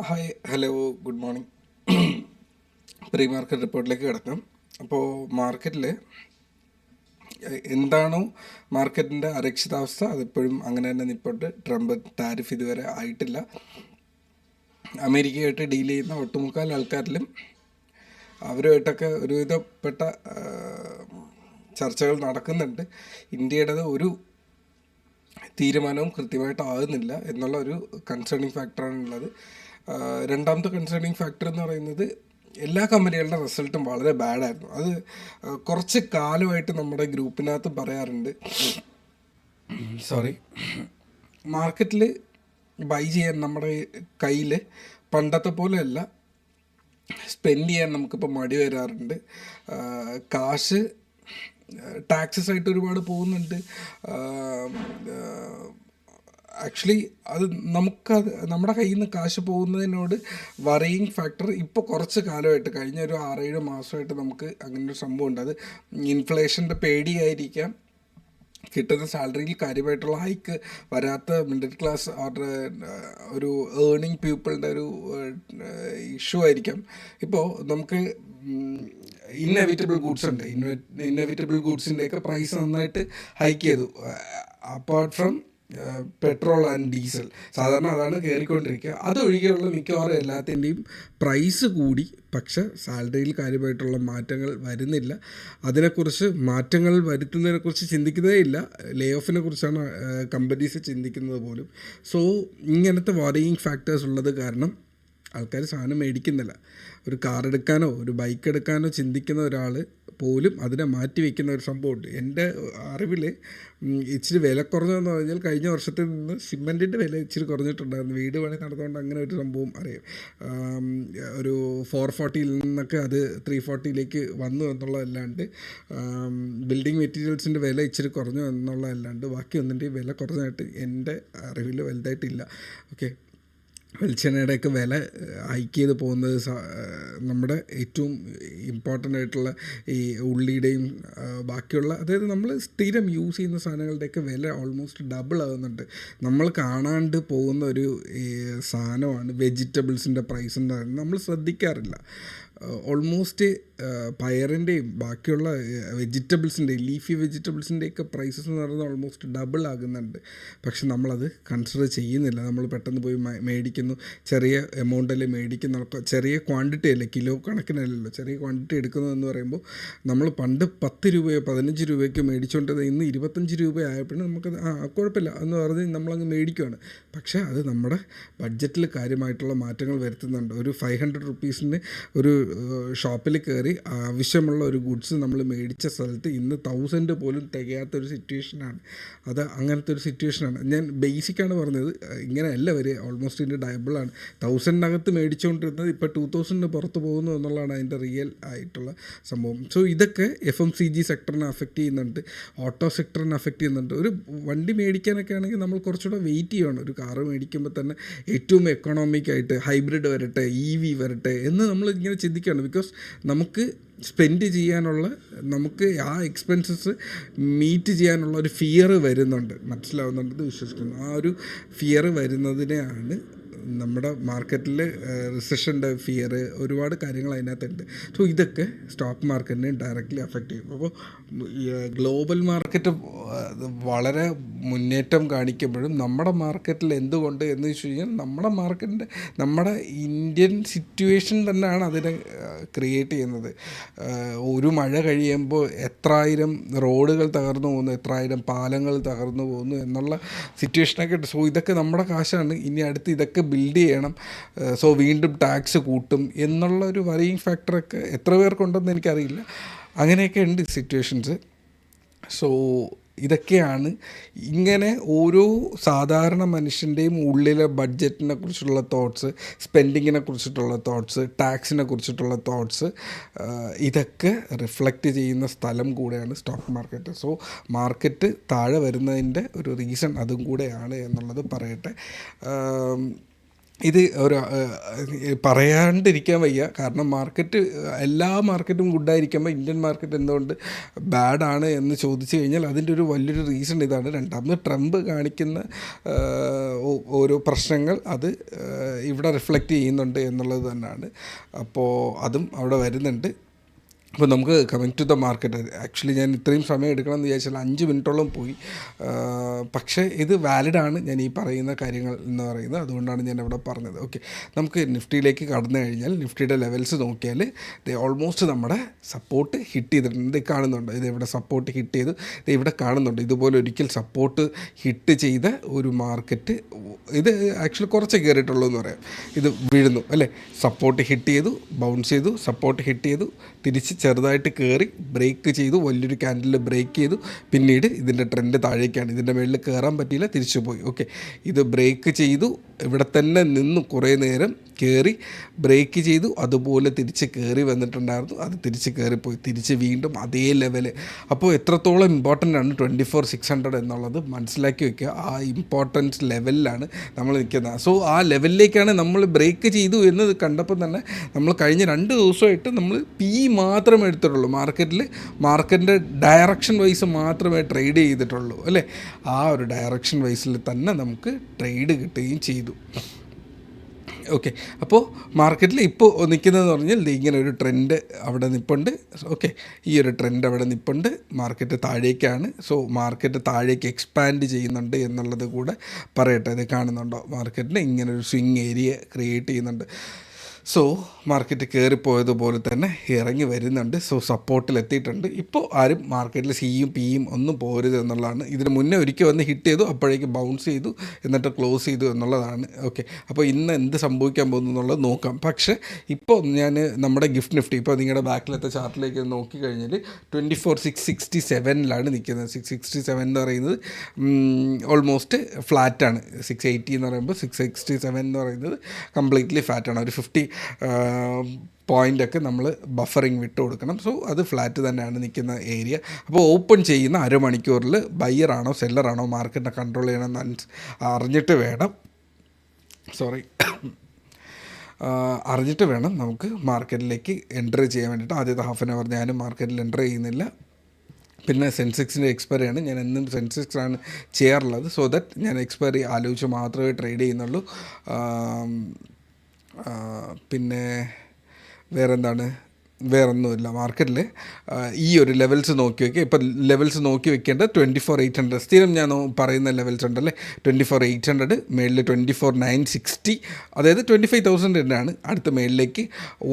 Hi hello good morning. Pre market റിപ്പോർട്ടിലേക്ക് കിടക്കാം. അപ്പോൾ മാർക്കറ്റിൽ എന്താണോ മാർക്കറ്റിൻ്റെ അരക്ഷിതാവസ്ഥ അതിപ്പോഴും അങ്ങനെ തന്നെ നിൽപ്പുണ്ട്. ട്രംപ് ടാരിഫ് ഇതുവരെ ആയിട്ടില്ല. അമേരിക്കയായിട്ട് ഡീൽ ചെയ്യുന്ന ഒട്ടുമുക്കാൽ ആൾക്കാരിലും അവരുമായിട്ടൊക്കെ ഒരുവിധപ്പെട്ട ചർച്ചകൾ നടക്കുന്നുണ്ട്. ഇന്ത്യയുടേത് ഒരു തീരുമാനവും കൃത്യമായിട്ടാകുന്നില്ല എന്നുള്ള ഒരു കൺസേണിങ് ഫാക്ടറാണുള്ളത്. രണ്ടാമത്തെ കൺസേണിങ് ഫാക്ടർ എന്ന് പറയുന്നത് എല്ലാ കമ്പനികളുടെ റിസൾട്ടും വളരെ ബാഡായിരുന്നു. അത് കുറച്ച് കാലമായിട്ട് നമ്മുടെ ഗ്രൂപ്പിനകത്ത് പറയാറുണ്ട്. മാർക്കറ്റിൽ ബൈ ചെയ്യാൻ നമ്മുടെ കയ്യിൽ പണ്ടത്തെ പോലെയല്ല, സ്പെൻഡ് ചെയ്യാൻ നമുക്കിപ്പോൾ മടി വരാറുണ്ട്. കാശ് ടാക്സസ് ആയിട്ട് ഒരുപാട് പോകുന്നുണ്ട്. ആക്ച്വലി അത് നമുക്കത് നമ്മുടെ കയ്യിൽ നിന്ന് കാശ് പോകുന്നതിനോട് വറിയിങ് ഫാക്ടർ ഇപ്പോൾ കുറച്ച് കാലമായിട്ട് കഴിഞ്ഞ ഒരു 6-7 മാസമായിട്ട് നമുക്ക് അങ്ങനെ ഒരു സംഭവമുണ്ട്. അത് ഇൻഫ്ലേഷൻ്റെ പേടിയായിരിക്കാം, കിട്ടുന്ന സാലറിയിൽ കാര്യമായിട്ടുള്ള ഹൈക്ക് വരാത്ത മിഡിൽ ക്ലാസ് ഒരു ഏർണിംഗ് പീപ്പിളുടെ ഒരു ഇഷ്യൂ ആയിരിക്കാം. ഇപ്പോൾ നമുക്ക് ഇന്നെവിറ്റബിൾ ഗൂഡ്സ് ഉണ്ട്. ഇന്നെവിറ്റബിൾ ഗൂഡ്സിൻ്റെയൊക്കെ പ്രൈസ് നന്നായിട്ട് ഹൈക്ക് ചെയ്തു. Apart from petrol and diesel, സാധാരണ അതാണ് കയറിക്കൊണ്ടിരിക്കുക. അതൊഴികെയുള്ള മിക്കവാറും എല്ലാത്തിൻ്റെയും പ്രൈസ് കൂടി, പക്ഷെ സാലറിയിൽ കാര്യമായിട്ടുള്ള മാറ്റങ്ങൾ വരുന്നില്ല. അതിനെക്കുറിച്ച് മാറ്റങ്ങൾ വരുത്തുന്നതിനെക്കുറിച്ച് ചിന്തിക്കുന്നതേ ഇല്ല. ലേ ഓഫിനെ കുറിച്ചാണ് കമ്പനീസ് ചിന്തിക്കുന്നത് പോലും. സോ ഇങ്ങനത്തെ വറിയിങ് ഫാക്ടേഴ്സ് ഉള്ളത് കാരണം ആൾക്കാർ സാധനം മേടിക്കുന്നില്ല. ഒരു കാർ എടുക്കാനോ ഒരു ബൈക്ക് എടുക്കാനോ ചിന്തിക്കുന്ന ഒരാൾ പോലും അതിനെ മാറ്റി വയ്ക്കുന്ന ഒരു സംഭവമുണ്ട്. എൻ്റെ അറിവിൽ ഇച്ചിരി വില കുറഞ്ഞതെന്ന് പറഞ്ഞാൽ കഴിഞ്ഞ വർഷത്തിൽ നിന്ന് സിമെൻറ്റിൻ്റെ വില ഇച്ചിരി കുറഞ്ഞിട്ടുണ്ടായിരുന്നു. വീട് പണി നടന്നുകൊണ്ട് അങ്ങനെ ഒരു സംഭവം അറിയാം. ഒരു 440 നിന്നൊക്കെ അത് 340 വന്നു എന്നുള്ളതല്ലാണ്ട്, ബിൽഡിംഗ് മെറ്റീരിയൽസിൻ്റെ വില ഇച്ചിരി കുറഞ്ഞു എന്നുള്ളതല്ലാണ്ട് ബാക്കി ഒന്നിൻ്റെയും വില കുറഞ്ഞായിട്ട് എൻ്റെ അറിവിൽ വലുതായിട്ടില്ല. ഓക്കെ, വെളിച്ചെണ്ണയുടെയൊക്കെ വില ഹൈക്ക് ചെയ്ത് പോകുന്നത് നമ്മുടെ ഏറ്റവും ഇമ്പോർട്ടൻ്റ് ആയിട്ടുള്ള ഈ ഉള്ളിയുടെയും ബാക്കിയുള്ള, അതായത് നമ്മൾ സ്ഥിരം യൂസ് ചെയ്യുന്ന സാധനങ്ങളുടെയൊക്കെ വില ഓൾമോസ്റ്റ് ഡബിൾ ആകുന്നുണ്ട്. നമ്മൾ കാണാണ്ട് പോകുന്ന ഒരു സാധനമാണ് വെജിറ്റബിൾസിൻ്റെ പ്രൈസ് എന്ന് പറയുന്നത്. നമ്മൾ ശ്രദ്ധിക്കാറില്ല. ഓൾമോസ്റ്റ് പയറിൻ്റെയും ബാക്കിയുള്ള വെജിറ്റബിൾസിൻ്റെയും ലീഫി വെജിറ്റബിൾസിൻ്റെയൊക്കെ പ്രൈസസ് എന്ന് പറയുന്നത് ഓൾമോസ്റ്റ് ഡബിൾ ആകുന്നുണ്ട്. പക്ഷെ നമ്മളത് കൺസിഡർ ചെയ്യുന്നില്ല. നമ്മൾ പെട്ടെന്ന് പോയി മേടിക്കുന്നു, ചെറിയ എമൗണ്ടിൽ മേടിക്കുന്ന, ചെറിയ ക്വാണ്ടിറ്റി അല്ലേ, കിലോ കണക്കിനല്ലല്ലോ, ചെറിയ ക്വാണ്ടിറ്റി എടുക്കുന്നു എന്ന് പറയുമ്പോൾ നമ്മൾ പണ്ട് 10 രൂപയോ 15 രൂപയ്ക്ക് മേടിച്ചുകൊണ്ടത് ഇന്ന് 25 രൂപ ആയപ്പോഴും നമുക്കത് കുഴപ്പമില്ല എന്ന് പറഞ്ഞ് നമ്മളങ്ങ് മേടിക്കുകയാണ്. പക്ഷേ അത് നമ്മുടെ ബഡ്ജറ്റിൽ കാര്യമായിട്ടുള്ള മാറ്റങ്ങൾ വരുത്തുന്നുണ്ട്. ഒരു 500 റുപ്പീസിന് ഒരു ഷോപ്പിൽ കയറി ആവശ്യമുള്ള ഒരു ഗുഡ്സ് നമ്മൾ മേടിച്ച സ്ഥലത്ത് ഇന്ന് 1000 പോലും തികയാത്തൊരു സിറ്റുവേഷനാണ്. അത് അങ്ങനത്തെ ഒരു സിറ്റുവേഷനാണ്. ഞാൻ ബേസിക്കാണ് പറഞ്ഞത്, ഇങ്ങനെയല്ല വരിക. ഓൾമോസ്റ്റ് ഇതിൻ്റെ ഡബിളാണ്. 1000-നകത്ത് മേടിച്ചുകൊണ്ടിരുന്നത് ഇപ്പോൾ 2000 പുറത്ത് പോകുന്നു എന്നുള്ളതാണ് അതിൻ്റെ റിയൽ ആയിട്ടുള്ള സംഭവം. സോ ഇതൊക്കെ FMCG സെക്ടറിനെ അഫക്റ്റ് ചെയ്യുന്നുണ്ട്, ഓട്ടോ സെക്ടറിനെ അഫക്റ്റ് ചെയ്യുന്നുണ്ട്. ഒരു വണ്ടി മേടിക്കാനൊക്കെ ആണെങ്കിൽ നമ്മൾ കുറച്ചുകൂടെ വെയിറ്റ് ചെയ്യണം. ഒരു കാറ് മേടിക്കുമ്പോൾ തന്നെ ഏറ്റവും എക്കണോമിക്കായിട്ട് ഹൈബ്രിഡ് വരട്ടെ, EV വരട്ടെ എന്ന് നമ്മൾ ഇങ്ങനെ ചിന്തിക്കുകയാണ്. ബിക്കോസ് നമുക്ക് സ്പെൻഡ് ചെയ്യാനുള്ള, നമുക്ക് ആ എക്സ്പെൻസസ് മീറ്റ് ചെയ്യാനുള്ള ഒരു ഫിയർ വരുന്നുണ്ട്. മനസ്സിലാവുന്നുണ്ടെന്ന് വിശ്വസിക്കുന്നു. ആ ഒരു ഫിയർ വരുന്നതിനെയാണ് നമ്മുടെ മാർക്കറ്റിൽ റിസഷൻ്റെ ഫിയർ, ഒരുപാട് കാര്യങ്ങൾ അതിനകത്തുണ്ട്. സോ ഇതൊക്കെ സ്റ്റോക്ക് മാർക്കറ്റിനെ ഡയറക്റ്റ്ലി അഫക്റ്റ് ചെയ്യും. അപ്പോൾ ഗ്ലോബൽ മാർക്കറ്റ് വളരെ മുന്നേറ്റം കാണിക്കുമ്പോഴും നമ്മുടെ മാർക്കറ്റിൽ എന്തുകൊണ്ട് എന്ന് വെച്ച് കഴിഞ്ഞാൽ നമ്മുടെ ഇന്ത്യൻ സിറ്റുവേഷൻ തന്നെയാണ് അതിനെ ക്രിയേറ്റ് ചെയ്യുന്നത്. ഒരു മഴ കഴിയുമ്പോൾ എത്രായിരം റോഡുകൾ തകർന്നു പോകുന്നു, എത്രായിരം പാലങ്ങൾ തകർന്നു പോകുന്നു എന്നുള്ള സിറ്റുവേഷനൊക്കെ ഉണ്ട്. സോ ഇതൊക്കെ നമ്മുടെ കാശാണ്. ഇനി അടുത്ത് ഇതൊക്കെ ബിൽഡ് ചെയ്യണം. സോ വീണ്ടും ടാക്സ് കൂട്ടും എന്നുള്ള ഒരു വറിയിങ് ഫാക്ടറൊക്കെ എത്ര പേർക്കുണ്ടെന്ന് എനിക്കറിയില്ല. അങ്ങനെയൊക്കെ ഉണ്ട് സിറ്റുവേഷൻസ്. സോ ഇതൊക്കെയാണ് ഇങ്ങനെ ഓരോ സാധാരണ മനുഷ്യൻ്റെയും ഉള്ളിലെ ബഡ്ജറ്റിനെ കുറിച്ചുള്ള തോട്ട്സ്, സ്പെൻഡിങ്ങിനെ കുറിച്ചിട്ടുള്ള തോട്ട്സ്, ടാക്സിനെ കുറിച്ചിട്ടുള്ള തോട്ട്സ്, ഇതൊക്കെ റിഫ്ലക്റ്റ് ചെയ്യുന്ന സ്ഥലം കൂടെയാണ് സ്റ്റോക്ക് മാർക്കറ്റ്. സോ മാർക്കറ്റ് താഴെ വരുന്നതിൻ്റെ ഒരു റീസൺ അതും കൂടെയാണ് എന്നുള്ളത് പറയട്ടെ. ഇത് ഒരു പറയാണ്ടിരിക്കാൻ വയ്യ. കാരണം മാർക്കറ്റ് എല്ലാ മാർക്കറ്റും ഗുഡായിരിക്കുമ്പോൾ ഇന്ത്യൻ മാർക്കറ്റ് എന്തുകൊണ്ട് ബാഡാണ് എന്ന് ചോദിച്ചു കഴിഞ്ഞാൽ അതിൻ്റെ ഒരു വലിയൊരു റീസൺ ഇതാണ്. രണ്ടാമത് ട്രംപ് കാണിക്കുന്ന ഓരോ പ്രശ്നങ്ങൾ അത് ഇവിടെ റിഫ്ലക്റ്റ് ചെയ്യുന്നുണ്ട് എന്നുള്ളത് തന്നെയാണ്. അപ്പോൾ അതും അവിടെ വരുന്നുണ്ട്. അപ്പോൾ നമുക്ക് coming to the market, actually ഞാൻ ഇത്രയും സമയം എടുക്കണം എന്ന് വിചാരിച്ചാൽ 5 മിനിറ്റോളം പോയി. പക്ഷേ ഇത് വാലിഡാണ് ഞാൻ ഈ പറയുന്ന കാര്യങ്ങൾ എന്ന് പറയുന്നത്, അതുകൊണ്ടാണ് ഞാൻ ഇവിടെ പറഞ്ഞത്. ഓക്കെ, നമുക്ക് നിഫ്റ്റിയിലേക്ക് കടന്നു കഴിഞ്ഞാൽ നിഫ്റ്റിയുടെ ലെവൽസ് നോക്കിയാൽ ഇത് ഓൾമോസ്റ്റ് നമ്മുടെ സപ്പോർട്ട് ഹിറ്റ് ചെയ്തിട്ടുണ്ട്. ഇത് കാണുന്നുണ്ട്, ഇത് ഇവിടെ സപ്പോർട്ട് ഹിറ്റ് ചെയ്തു, ഇത് ഇവിടെ കാണുന്നുണ്ട്. ഇതുപോലെ ഒരിക്കൽ സപ്പോർട്ട് ഹിറ്റ് ചെയ്ത ഒരു മാർക്കറ്റ്, ഇത് ആക്ച്വലി കുറച്ച് കയറിയിട്ടുള്ളൂ എന്ന് പറയാം. ഇത് വീഴുന്നു അല്ലേ, സപ്പോർട്ട് ഹിറ്റ് ചെയ്തു, ബൗൺസ് ചെയ്തു, സപ്പോർട്ട് ഹിറ്റ് ചെയ്തു, തിരിച്ച് ചെറുതായിട്ട് കയറി ബ്രേക്ക് ചെയ്തു, വലിയൊരു ക്യാൻഡിൽ ബ്രേക്ക് ചെയ്തു. പിന്നീട് ഇതിൻ്റെ ട്രെൻഡ് താഴേക്കാണ്, ഇതിൻ്റെ മുകളിൽ കയറാൻ പറ്റിയില്ല, തിരിച്ചു പോയി. ഓക്കെ, ഇത് ബ്രേക്ക് ചെയ്തു, ഇവിടെ തന്നെ നിന്നു കുറേ നേരം കയറി ബ്രേക്ക് ചെയ്തു, അതുപോലെ തിരിച്ച് കയറി വന്നിട്ടുണ്ടായിരുന്നു, അത് തിരിച്ച് കയറിപ്പോയി, തിരിച്ച് വീണ്ടും അതേ ലെവല്. അപ്പോൾ എത്രത്തോളം ഇമ്പോർട്ടൻ്റ് ആണ് 24,600 എന്നുള്ളത് മനസ്സിലാക്കി വയ്ക്കുക. ആ ഇമ്പോർട്ടൻസ് ലെവലിലാണ് നമ്മൾ നിൽക്കുന്നത്. സോ ആ ലെവലിലേക്കാണ് നമ്മൾ ബ്രേക്ക് ചെയ്തു എന്ന് കണ്ടപ്പോൾ തന്നെ നമ്മൾ കഴിഞ്ഞ 2 ദിവസമായിട്ട് നമ്മൾ പി മാത്രമേ എടുത്തിട്ടുള്ളൂ. മാർക്കറ്റിൻ്റെ ഡയറക്ഷൻ വൈസ് മാത്രമേ ട്രേഡ് ചെയ്തിട്ടുള്ളൂ അല്ലേ. ആ ഒരു ഡയറക്ഷൻ വൈസിൽ തന്നെ നമുക്ക് ട്രേഡ് കിട്ടുകയും ചെയ്തു. ഓക്കെ, അപ്പോൾ മാർക്കറ്റിൽ ഇപ്പോൾ നിൽക്കുന്നതെന്ന് പറഞ്ഞാൽ ഇങ്ങനെ ഒരു ട്രെൻഡ് അവിടെ നിൽപ്പുണ്ട്. ഓക്കെ, ഈ ഒരു ട്രെൻഡ് അവിടെ നിൽപ്പുണ്ട്, മാർക്കറ്റ് താഴേക്കാണ്. സോ മാർക്കറ്റ് താഴേക്ക് എക്സ്പാൻഡ് ചെയ്യുന്നുണ്ട് എന്നുള്ളത് കൂടെ പറയട്ടെ. ഇത് കാണുന്നുണ്ടോ, മാർക്കറ്റിൽ ഇങ്ങനെ ഒരു സ്വിങ് ഏരിയ ക്രിയേറ്റ് ചെയ്യുന്നുണ്ട്. സോ മാർക്കറ്റ് കയറിപ്പോയതുപോലെ തന്നെ ഇറങ്ങി വരുന്നുണ്ട്. സോ സപ്പോർട്ടിലെത്തിയിട്ടുണ്ട്. ഇപ്പോൾ ആരും മാർക്കറ്റിൽ സിയും പിയും ഒന്നും പോരുത് എന്നുള്ളതാണ്. ഇതിന് മുന്നേ ഒരിക്കൽ വന്ന് ഹിറ്റ് ചെയ്തു, അപ്പോഴേക്ക് ബൗൺസ് ചെയ്തു, എന്നിട്ട് ക്ലോസ് ചെയ്തു എന്നുള്ളതാണ്. ഓക്കെ, അപ്പോൾ ഇന്ന് എന്ത് സംഭവിക്കാൻ പോകുന്നു എന്നുള്ളത് നോക്കാം. പക്ഷേ ഇപ്പോൾ ഞാൻ നമ്മുടെ ഗിഫ്റ്റ് നിഫ്റ്റി ഇപ്പോൾ നിങ്ങളുടെ ബാക്കിലത്തെ ചാർട്ടിലേക്ക് നോക്കിക്കഴിഞ്ഞാൽ 24,667 നിൽക്കുന്നത്. 667 എന്ന് പറയുന്നത് ഓൾമോസ്റ്റ് ഫ്ലാറ്റാണ്. 680 എന്ന് പറയുമ്പോൾ 667 എന്ന് പറയുന്നത് കംപ്ലീറ്റ്ലി ഫ്ലാറ്റാണ്. ഒരു 50 പോയിൻ്റൊക്കെ നമ്മൾ ബഫറിങ് വിട്ട് കൊടുക്കണം. സോ അത് ഫ്ലാറ്റ് തന്നെയാണ് നിൽക്കുന്ന ഏരിയ. അപ്പോൾ ഓപ്പൺ ചെയ്യുന്ന അരമണിക്കൂറിൽ ബയ്യറാണോ സെല്ലറാണോ മാർക്കറ്റിനെ കൺട്രോൾ ചെയ്യണമെന്ന് അറിഞ്ഞിട്ട് വേണം നമുക്ക് മാർക്കറ്റിലേക്ക് എൻ്റർ ചെയ്യാൻ വേണ്ടിയിട്ട്. ആദ്യത്തെ ഹാഫ് ആൻ അവർ ഞാനും മാർക്കറ്റിൽ എൻ്റർ ചെയ്യുന്നില്ല. പിന്നെ സെൻസെക്സിൻ്റെ എക്സ്പയറിയാണ്, ഞാൻ എന്നും സെൻസെക്സാണ് ചെയ്യാറുള്ളത്. സോ ദാറ്റ് ഞാൻ എക്സ്പയറി ആലോചിച്ച് മാത്രമേ ട്രേഡ് ചെയ്യുന്നുള്ളൂ. പിന്നെ വേറൊന്നുമില്ല. മാർക്കറ്റിൽ ഈ ഒരു ലെവൽസ് നോക്കി വയ്ക്കുക. ഇപ്പം ലെവൽസ് നോക്കി വെക്കേണ്ടത് 24,800 സ്ഥിരം ഞാൻ പറയുന്ന ലെവൽസ് ഉണ്ടല്ലേ, 24,800 മേളിൽ 24,960, അതായത് 25,000 തന്നെയാണ്. അടുത്ത മേളിലേക്ക്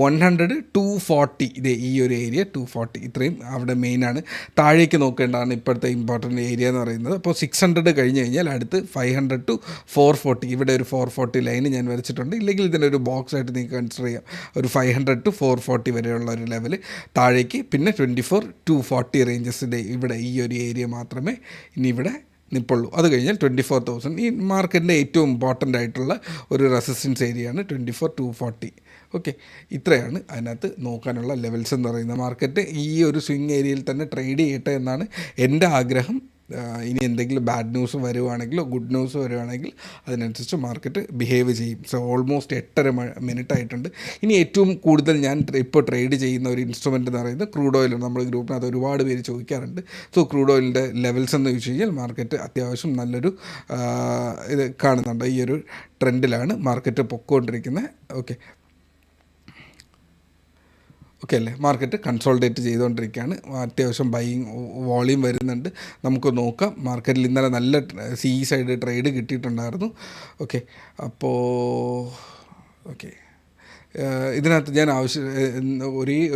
100, 240, ഇതേ ഈ ഒരു ഏരിയ 240, ഇത്രയും അവിടെ മെയിനാണ്. താഴേക്ക് നോക്കേണ്ടതാണ് ഇപ്പോഴത്തെ ഇമ്പോർട്ടൻ്റ് ഏരിയ എന്ന് പറയുന്നത്. അപ്പോൾ 600 കഴിഞ്ഞ് കഴിഞ്ഞാൽ അടുത്ത് 500 to 440, ഇവിടെ ഒരു 440 ലൈന് ഞാൻ വരച്ചിട്ടുണ്ട്. ഇല്ലെങ്കിൽ ഇതിനൊരു ബോക്സ് ആയിട്ട് നിങ്ങൾക്ക് കൺസിഡർ ചെയ്യാം. ഒരു 500 to 440 വരെയുള്ള ഒരു ലെവൽ താഴേക്ക്. പിന്നെ 24 to 40 റേഞ്ചസിൻ്റെ ഇവിടെ ഈ ഒരു ഏരിയ മാത്രമേ ഇനി ഇവിടെ നിൽപ്പുള്ളൂ. അത് കഴിഞ്ഞാൽ 24,000 ഈ മാർക്കറ്റിൻ്റെ ഏറ്റവും ഇമ്പോർട്ടൻ്റ് ആയിട്ടുള്ള ഒരു റെസിസ്റ്റൻസ് ഏരിയയാണ് 24 to 40. ഓക്കെ, ഇത്രയാണ് അതിനകത്ത് നോക്കാനുള്ള ലെവൽസ് എന്ന് പറയുന്നത്. മാർക്കറ്റ് ഈ ഒരു സ്വിങ് ഏരിയയിൽ തന്നെ ട്രേഡ് ചെയ്യട്ടെ എന്നാണ് എൻ്റെ ആഗ്രഹം. ഇനി എന്തെങ്കിലും ബാഡ് ന്യൂസ് വരുവാണെങ്കിലോ ഗുഡ് ന്യൂസ് വരുവാണെങ്കിൽ അതിനനുസരിച്ച് മാർക്കറ്റ് ബിഹേവ് ചെയ്യും. സോ ഓൾമോസ്റ്റ് 8.5 മിനിറ്റ് ആയിട്ടുണ്ട്. ഇനി ഏറ്റവും കൂടുതൽ ഞാൻ ഇപ്പോൾ ട്രേഡ് ചെയ്യുന്ന ഒരു ഇൻസ്ട്രുമെൻ്റ് എന്ന് പറയുന്നത് ക്രൂഡ് ഓയിലാണ്. നമ്മൾ ഗ്രൂപ്പിനകത്ത് ഒരുപാട് പേര് ചോദിക്കാറുണ്ട്. സോ ക്രൂഡ് ഓയിലിൻ്റെ ലെവൽസ് എന്ന് ചോദിച്ചു കഴിഞ്ഞാൽ മാർക്കറ്റ് അത്യാവശ്യം നല്ലൊരു ഇത് കാണുന്നുണ്ട്. ഈ ഒരു ട്രെൻഡിലാണ് മാർക്കറ്റ് പൊക്കോണ്ടിരിക്കുന്നത്. ഓക്കെ അല്ലേ, മാർക്കറ്റ് കൺസോൾട്ടേറ്റ് ചെയ്തുകൊണ്ടിരിക്കുകയാണ്. അത്യാവശ്യം ബൈയിങ് വോളിയം വരുന്നുണ്ട്. നമുക്ക് നോക്കാം. മാർക്കറ്റിൽ ഇന്നലെ നല്ല സൈഡ് ട്രേഡ് കിട്ടിയിട്ടുണ്ടായിരുന്നു. ഓക്കെ, ഇതിനകത്ത് ഞാൻ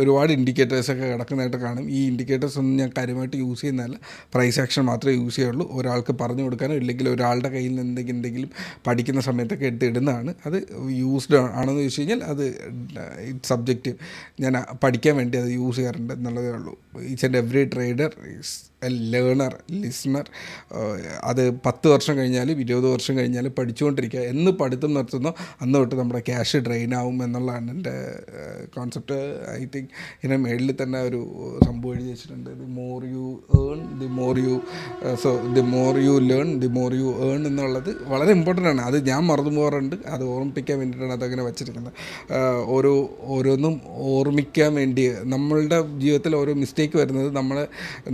ഒരുപാട് ഇൻഡിക്കേറ്റേഴ്സൊക്കെ കിടക്കുന്നതായിട്ട് കാണും. ഈ ഇൻഡിക്കേറ്റേഴ്സ് ഒന്നും ഞാൻ കാര്യമായിട്ട് യൂസ് ചെയ്യുന്നതല്ല, പ്രൈസ് ആക്ഷൻ മാത്രമേ യൂസ് ചെയ്യുള്ളൂ. ഒരാൾക്ക് പറഞ്ഞു കൊടുക്കാനോ ഇല്ലെങ്കിൽ ഒരാളുടെ കയ്യിൽ നിന്ന് എന്തെങ്കിലും പഠിക്കുന്ന സമയത്തൊക്കെ ഇടുന്നതാണ്. അത് യൂസ്ഡ് ആണെന്ന് ചോദിച്ചു കഴിഞ്ഞാൽ അത് ഇറ്റ് സബ്ജക്റ്റീവ്. ഞാൻ പഠിക്കാൻ വേണ്ടി അത് യൂസ് ചെയ്യാറുണ്ട് എന്നുള്ളതേ ഉള്ളൂ. Each and every trader is A learner, listener. അത് 10 വർഷം കഴിഞ്ഞാലും 20 വർഷം കഴിഞ്ഞാലും പഠിച്ചുകൊണ്ടിരിക്കുക. എന്ന് പഠിത്തം നിർത്തുന്നോ അന്ന് തൊട്ട് നമ്മുടെ ക്യാഷ് ഡ്രെയിൻ ആവും എന്നുള്ള എന്നുള്ളതാണ് എൻ്റെ കോൺസെപ്റ്റ്. ഐ തിങ്ക് ഇതിനെ മേളിൽ തന്നെ ഒരു സംഭവം എഴുതി വെച്ചിട്ടുണ്ട്, the more you earn the more you the more you learn the more you earn എന്നുള്ളത് വളരെ ഇമ്പോർട്ടൻ്റ് ആണ്. അത് ഞാൻ മറന്നു പോകാറുണ്ട്, അത് ഓർമ്മിപ്പിക്കാൻ വേണ്ടിയിട്ടാണ് അതങ്ങനെ വെച്ചിരിക്കുന്നത്. ഓരോന്നും ഓർമ്മിക്കാൻ വേണ്ടി നമ്മളുടെ ജീവിതത്തിൽ ഓരോ മിസ്റ്റേക്ക് വരുന്നത്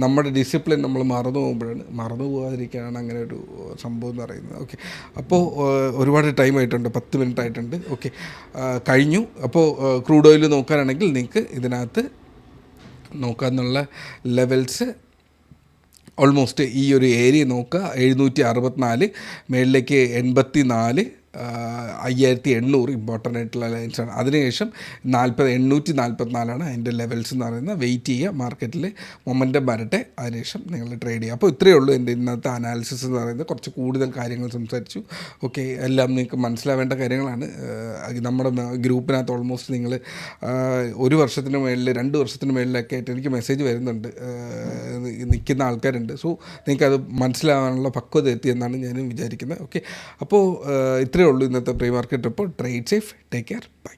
നമ്മുടെ ഡിസിപ്ലിൻ നമ്മൾ മറന്നു പോകുമ്പോഴാണ്. മറന്നു പോകാതിരിക്കാനാണ് അങ്ങനെ ഒരു സംഭവം എന്ന് പറയുന്നത്. ഓക്കെ, അപ്പോൾ ഒരുപാട് ടൈം ആയിട്ടുണ്ട്, 10 മിനിറ്റ് ആയിട്ടുണ്ട്. ഓക്കെ, കഴിഞ്ഞു. അപ്പോൾ ക്രൂഡ് ഓയിൽ നോക്കാനാണെങ്കിൽ നിങ്ങൾക്ക് ഇതിനകത്ത് നോക്കാമെന്നുള്ള ലെവൽസ് ഓൾമോസ്റ്റ് ഈ ഒരു ഏരിയ നോക്കുക, 764 മേളിലേക്ക് 84, 5800 ഇമ്പോർട്ടൻ്റ് ആയിട്ടുള്ള ലൈൻസാണ്. അതിനുശേഷം 844 അതിൻ്റെ ലെവൽസ് എന്ന് പറയുന്നത്. വെയിറ്റ് ചെയ്യുക, മാർക്കറ്റിൽ മൊമെൻറ്റം വരട്ടെ, അതിനുശേഷം നിങ്ങൾ ട്രേഡ് ചെയ്യുക. അപ്പോൾ ഇത്രയേ ഉള്ളൂ എൻ്റെ ഇന്നത്തെ അനാലിസിസ് എന്ന് പറയുന്നത്. കുറച്ച് കൂടുതൽ കാര്യങ്ങൾ സംസാരിച്ചു. ഓക്കെ, എല്ലാം നിങ്ങൾക്ക് മനസ്സിലാവേണ്ട കാര്യങ്ങളാണ്. നമ്മുടെ ഗ്രൂപ്പിനകത്ത് ഓൾമോസ്റ്റ് നിങ്ങൾ 1 വർഷത്തിന് മേളിൽ 2 വർഷത്തിന് മേളിലൊക്കെ ആയിട്ട് എനിക്ക് മെസ്സേജ് വരുന്നുണ്ട്, നിൽക്കുന്ന ആൾക്കാരുണ്ട്. സോ നിങ്ങൾക്കത് മനസ്സിലാവാനുള്ള പക്വത എത്തിയെന്നാണ് ഞാനും വിചാരിക്കുന്നത്. ഓക്കെ, അപ്പോൾ ഇത്രയേ ഉള്ളൂ ഇന്നത്തെ pre market report. Trade safe, take care, by.